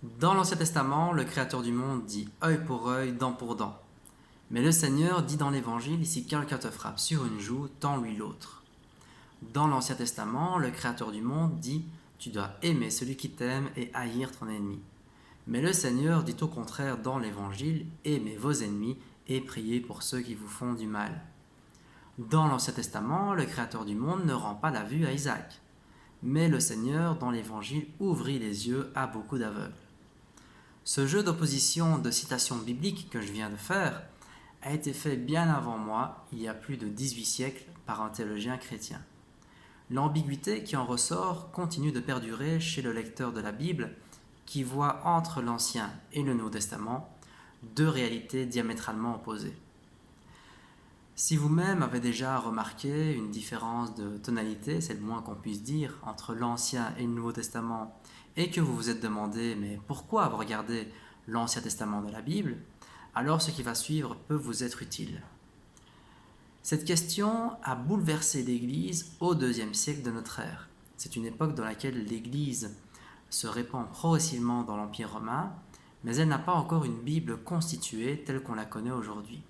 Dans l'Ancien Testament, le Créateur du monde dit œil pour œil, dent pour dent. Mais le Seigneur dit dans l'Évangile, si quelqu'un te frappe sur une joue, tends-lui l'autre. Dans l'Ancien Testament, le Créateur du monde dit tu dois aimer celui qui t'aime et haïr ton ennemi. Mais le Seigneur dit au contraire dans l'Évangile, aimez vos ennemis et priez pour ceux qui vous font du mal. Dans l'Ancien Testament, le Créateur du monde ne rend pas la vue à Isaac. Mais le Seigneur, dans l'Évangile, ouvrit les yeux à beaucoup d'aveugles. Ce jeu d'opposition de citations bibliques que je viens de faire a été fait bien avant moi, il y a plus de 18 siècles, par un théologien chrétien. L'ambiguïté qui en ressort continue de perdurer chez le lecteur de la Bible qui voit entre l'Ancien et le Nouveau Testament deux réalités diamétralement opposées. Si vous-même avez déjà remarqué une différence de tonalité, c'est le moins qu'on puisse dire, entre l'Ancien et le Nouveau Testament, et que vous vous êtes demandé mais pourquoi avoir regardé l'Ancien Testament de la Bible, alors ce qui va suivre peut vous être utile. Cette question a bouleversé l'Église au IIe siècle de notre ère. C'est une époque dans laquelle l'Église se répand progressivement dans l'Empire romain, mais elle n'a pas encore une Bible constituée telle qu'on la connaît aujourd'hui.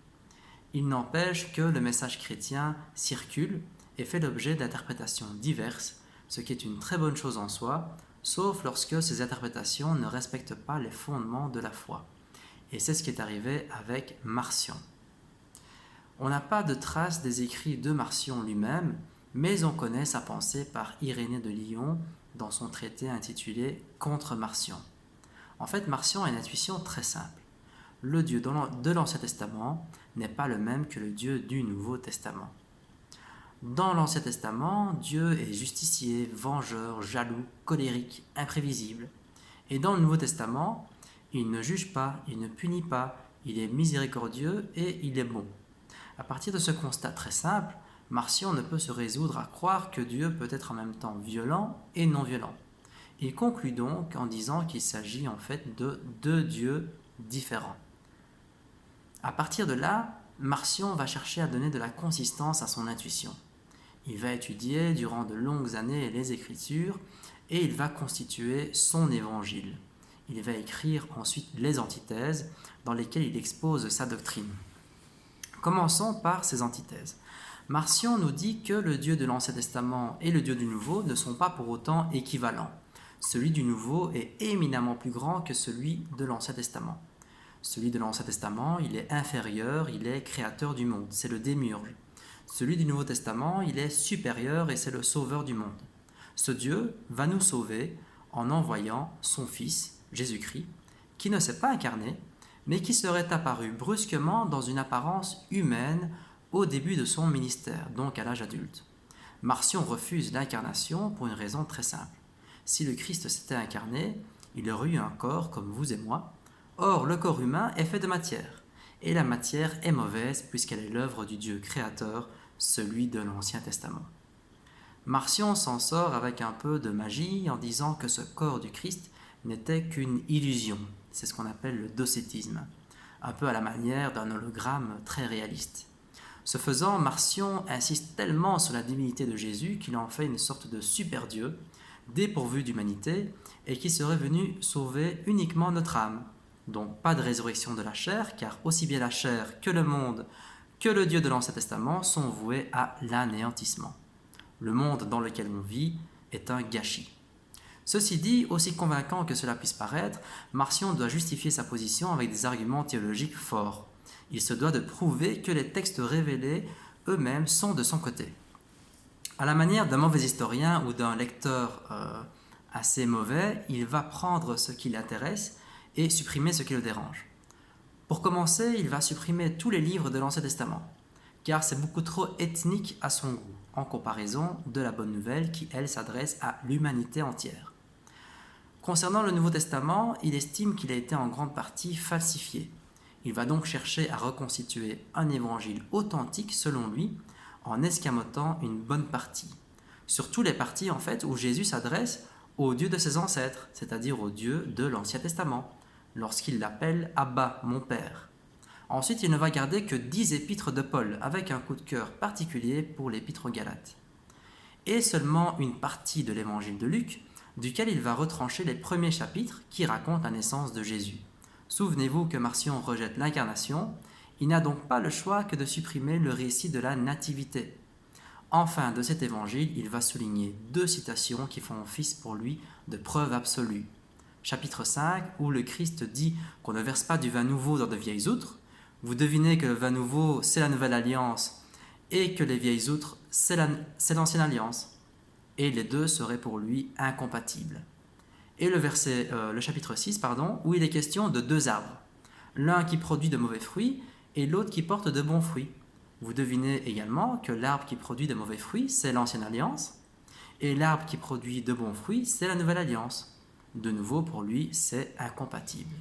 Il n'empêche que le message chrétien circule et fait l'objet d'interprétations diverses, ce qui est une très bonne chose en soi, sauf lorsque ces interprétations ne respectent pas les fondements de la foi. Et c'est ce qui est arrivé avec Marcion. On n'a pas de trace des écrits de Marcion lui-même, mais on connaît sa pensée par Irénée de Lyon dans son traité intitulé Contre Marcion. En fait, Marcion a une intuition très simple. Le Dieu de l'Ancien Testament n'est pas le même que le Dieu du Nouveau Testament. Dans l'Ancien Testament, Dieu est justicier, vengeur, jaloux, colérique, imprévisible. Et dans le Nouveau Testament, il ne juge pas, il ne punit pas, il est miséricordieux et il est bon. À partir de ce constat très simple, Marcion ne peut se résoudre à croire que Dieu peut être en même temps violent et non violent. Il conclut donc en disant qu'il s'agit en fait de deux dieux différents. À partir de là, Marcion va chercher à donner de la consistance à son intuition. Il va étudier durant de longues années les Écritures et il va constituer son évangile. Il va écrire ensuite les antithèses dans lesquelles il expose sa doctrine. Commençons par ces antithèses. Marcion nous dit que le Dieu de l'Ancien Testament et le Dieu du Nouveau ne sont pas pour autant équivalents. Celui du Nouveau est éminemment plus grand que celui de l'Ancien Testament. Celui de l'Ancien Testament, il est inférieur, il est créateur du monde, c'est le démiurge. Celui du Nouveau Testament, il est supérieur et c'est le sauveur du monde. Ce Dieu va nous sauver en envoyant son Fils, Jésus-Christ, qui ne s'est pas incarné, mais qui serait apparu brusquement dans une apparence humaine au début de son ministère, donc à l'âge adulte. Marcion refuse l'incarnation pour une raison très simple. Si le Christ s'était incarné, il aurait eu un corps comme vous et moi. Or, le corps humain est fait de matière, et la matière est mauvaise puisqu'elle est l'œuvre du Dieu créateur, celui de l'Ancien Testament. Marcion s'en sort avec un peu de magie en disant que ce corps du Christ n'était qu'une illusion. C'est ce qu'on appelle le docétisme, un peu à la manière d'un hologramme très réaliste. Ce faisant, Marcion insiste tellement sur la divinité de Jésus qu'il en fait une sorte de super-dieu, dépourvu d'humanité, et qui serait venu sauver uniquement notre âme. Donc pas de résurrection de la chair, car aussi bien la chair que le monde, que le Dieu de l'Ancien Testament sont voués à l'anéantissement. Le monde dans lequel on vit est un gâchis. Ceci dit, aussi convaincant que cela puisse paraître, Marcion doit justifier sa position avec des arguments théologiques forts. Il se doit de prouver que les textes révélés eux-mêmes sont de son côté. À la manière d'un mauvais historien ou d'un lecteur assez mauvais, il va prendre ce qui l'intéresse et supprimer ce qui le dérange. Pour commencer, il va supprimer tous les livres de l'Ancien Testament, car c'est beaucoup trop ethnique à son goût, en comparaison de la Bonne Nouvelle qui, elle, s'adresse à l'humanité entière. Concernant le Nouveau Testament, il estime qu'il a été en grande partie falsifié. Il va donc chercher à reconstituer un évangile authentique selon lui, en escamotant une bonne partie. Surtout les parties en fait où Jésus s'adresse au Dieu de ses ancêtres, c'est-à-dire au Dieu de l'Ancien Testament, lorsqu'il l'appelle Abba, mon Père. Ensuite, il ne va garder que 10 épîtres de Paul, avec un coup de cœur particulier pour l'épître aux Galates. Et seulement une partie de l'évangile de Luc, duquel il va retrancher les premiers chapitres qui racontent la naissance de Jésus. Souvenez-vous que Marcion rejette l'incarnation, il n'a donc pas le choix que de supprimer le récit de la nativité. En fin de cet évangile, il va souligner 2 citations qui font office pour lui de preuve absolue. Chapitre 5, où le Christ dit qu'on ne verse pas du vin nouveau dans de vieilles outres. Vous devinez que le vin nouveau, c'est la nouvelle alliance, et que les vieilles outres, c'est l'ancienne alliance. Et les deux seraient pour lui incompatibles. Et le chapitre 6, où il est question de 2 arbres. L'un qui produit de mauvais fruits, et l'autre qui porte de bons fruits. Vous devinez également que l'arbre qui produit de mauvais fruits, c'est l'ancienne alliance, et l'arbre qui produit de bons fruits, c'est la nouvelle alliance. De nouveau, pour lui, c'est incompatible.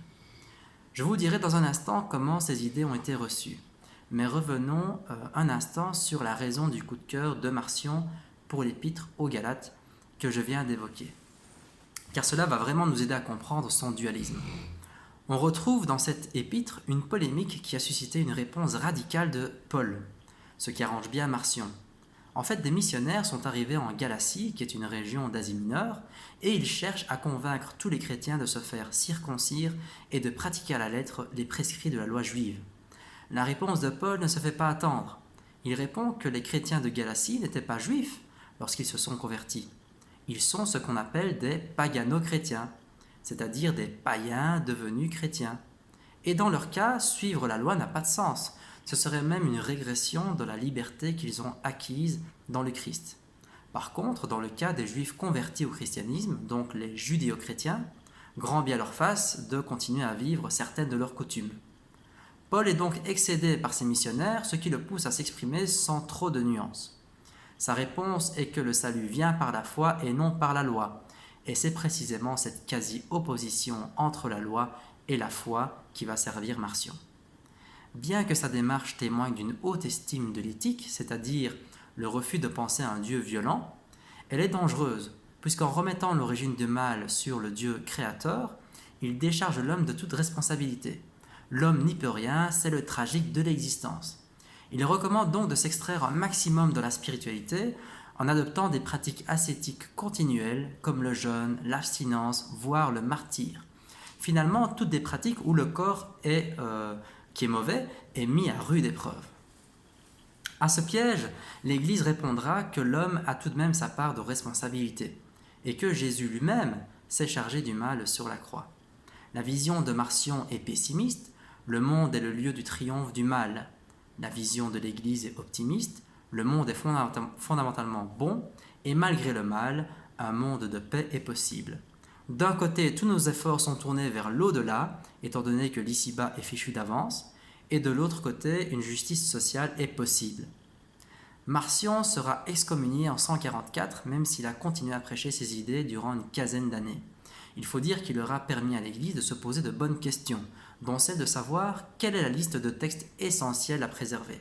Je vous dirai dans un instant comment ces idées ont été reçues. Mais revenons un instant sur la raison du coup de cœur de Marcion pour l'épître aux Galates que je viens d'évoquer. Car cela va vraiment nous aider à comprendre son dualisme. On retrouve dans cette épître une polémique qui a suscité une réponse radicale de Paul, ce qui arrange bien Marcion. En fait, des missionnaires sont arrivés en Galatie, qui est une région d'Asie mineure, et ils cherchent à convaincre tous les chrétiens de se faire circoncire et de pratiquer à la lettre les prescrits de la loi juive. La réponse de Paul ne se fait pas attendre. Il répond que les chrétiens de Galatie n'étaient pas juifs lorsqu'ils se sont convertis. Ils sont ce qu'on appelle des pagano-chrétiens, c'est-à-dire des païens devenus chrétiens. Et dans leur cas, suivre la loi n'a pas de sens. Ce serait même une régression de la liberté qu'ils ont acquise dans le Christ. Par contre, dans le cas des juifs convertis au christianisme, donc les judéo-chrétiens, grand bien leur fasse de continuer à vivre certaines de leurs coutumes. Paul est donc excédé par ces missionnaires, ce qui le pousse à s'exprimer sans trop de nuances. Sa réponse est que le salut vient par la foi et non par la loi, et c'est précisément cette quasi-opposition entre la loi et la foi qui va servir Marcion. Bien que sa démarche témoigne d'une haute estime de l'éthique, c'est-à-dire le refus de penser à un Dieu violent, elle est dangereuse, puisqu'en remettant l'origine du mal sur le Dieu créateur, il décharge l'homme de toute responsabilité. L'homme n'y peut rien, c'est le tragique de l'existence. Il recommande donc de s'extraire un maximum de la spiritualité en adoptant des pratiques ascétiques continuelles comme le jeûne, l'abstinence, voire le martyre. Finalement, toutes des pratiques où le corps qui est mauvais est mis à rude épreuve. À ce piège, l'Église répondra que l'homme a tout de même sa part de responsabilité et que Jésus lui-même s'est chargé du mal sur la croix. La vision de Marcion est pessimiste, le monde est le lieu du triomphe du mal. La vision de l'Église est optimiste, le monde est fondamentalement bon et malgré le mal, un monde de paix est possible. D'un côté, tous nos efforts sont tournés vers l'au-delà, étant donné que l'ici-bas est fichu d'avance, et de l'autre côté, une justice sociale est possible. Marcion sera excommunié en 144, même s'il a continué à prêcher ses idées durant une quinzaine d'années. Il faut dire qu'il aura permis à l'Église de se poser de bonnes questions, dont celle de savoir quelle est la liste de textes essentiels à préserver.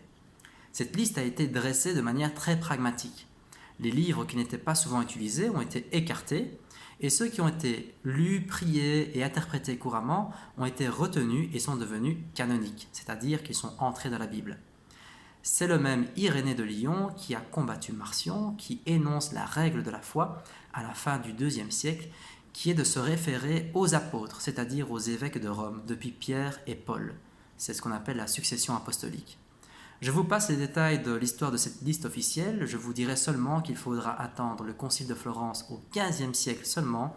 Cette liste a été dressée de manière très pragmatique. Les livres qui n'étaient pas souvent utilisés ont été écartés, et ceux qui ont été lus, priés et interprétés couramment ont été retenus et sont devenus canoniques, c'est-à-dire qu'ils sont entrés dans la Bible. C'est le même Irénée de Lyon qui a combattu Marcion, qui énonce la règle de la foi à la fin du IIe siècle, qui est de se référer aux apôtres, c'est-à-dire aux évêques de Rome, depuis Pierre et Paul. C'est ce qu'on appelle la succession apostolique. Je vous passe les détails de l'histoire de cette liste officielle, je vous dirai seulement qu'il faudra attendre le Concile de Florence au XVe siècle seulement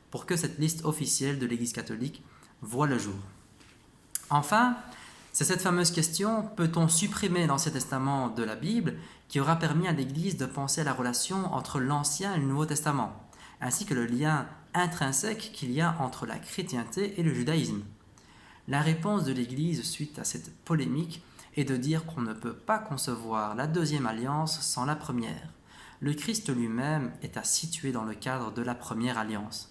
pour que cette liste officielle de l'Église catholique voie le jour. Enfin, c'est cette fameuse question, peut-on supprimer l'Ancien Testament de la Bible, qui aura permis à l'Église de penser à la relation entre l'Ancien et le Nouveau Testament, ainsi que le lien intrinsèque qu'il y a entre la chrétienté et le judaïsme. La réponse de l'Église suite à cette polémique est de dire qu'on ne peut pas concevoir la deuxième alliance sans la première. Le Christ lui-même est à situer dans le cadre de la première alliance.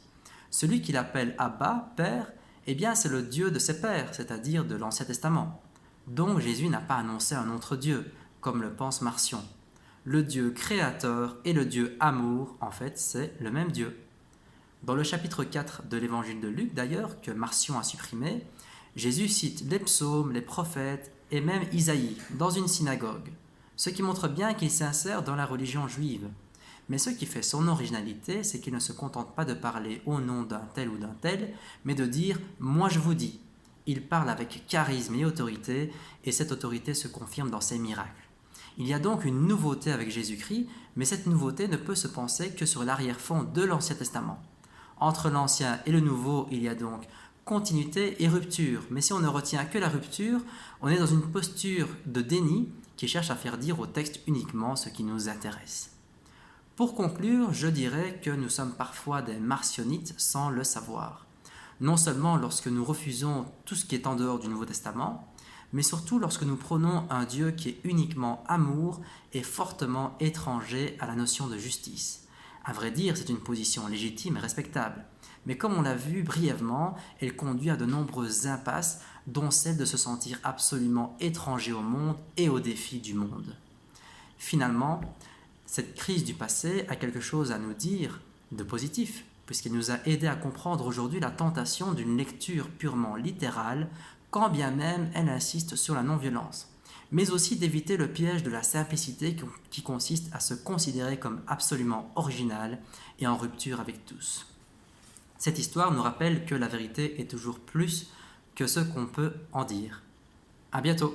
Celui qu'il appelle Abba, Père, eh bien c'est le Dieu de ses pères, c'est-à-dire de l'Ancien Testament. Donc Jésus n'a pas annoncé un autre Dieu, comme le pense Marcion. Le Dieu créateur et le Dieu amour, en fait, c'est le même Dieu. Dans le chapitre 4 de l'évangile de Luc, d'ailleurs, que Marcion a supprimé, Jésus cite les psaumes, les prophètes et même Isaïe dans une synagogue, ce qui montre bien qu'il s'insère dans la religion juive. Mais ce qui fait son originalité, c'est qu'il ne se contente pas de parler au nom d'un tel ou d'un tel, mais de dire « moi je vous dis ». Il parle avec charisme et autorité, et cette autorité se confirme dans ses miracles. Il y a donc une nouveauté avec Jésus-Christ, mais cette nouveauté ne peut se penser que sur l'arrière-fond de l'Ancien Testament. Entre l'Ancien et le Nouveau, il y a donc continuité et rupture, mais si on ne retient que la rupture, on est dans une posture de déni qui cherche à faire dire au texte uniquement ce qui nous intéresse. Pour conclure, je dirais que nous sommes parfois des marcionnites sans le savoir. Non seulement lorsque nous refusons tout ce qui est en dehors du Nouveau Testament, mais surtout lorsque nous prônons un Dieu qui est uniquement amour et fortement étranger à la notion de justice. À vrai dire, c'est une position légitime et respectable, mais comme on l'a vu brièvement, elle conduit à de nombreuses impasses, dont celle de se sentir absolument étranger au monde et aux défis du monde. Finalement, cette crise du passé a quelque chose à nous dire de positif, puisqu'elle nous a aidé à comprendre aujourd'hui la tentation d'une lecture purement littérale, quand bien même elle insiste sur la non-violence, mais aussi d'éviter le piège de la simplicité qui consiste à se considérer comme absolument original et en rupture avec tous. Cette histoire nous rappelle que la vérité est toujours plus que ce qu'on peut en dire. À bientôt!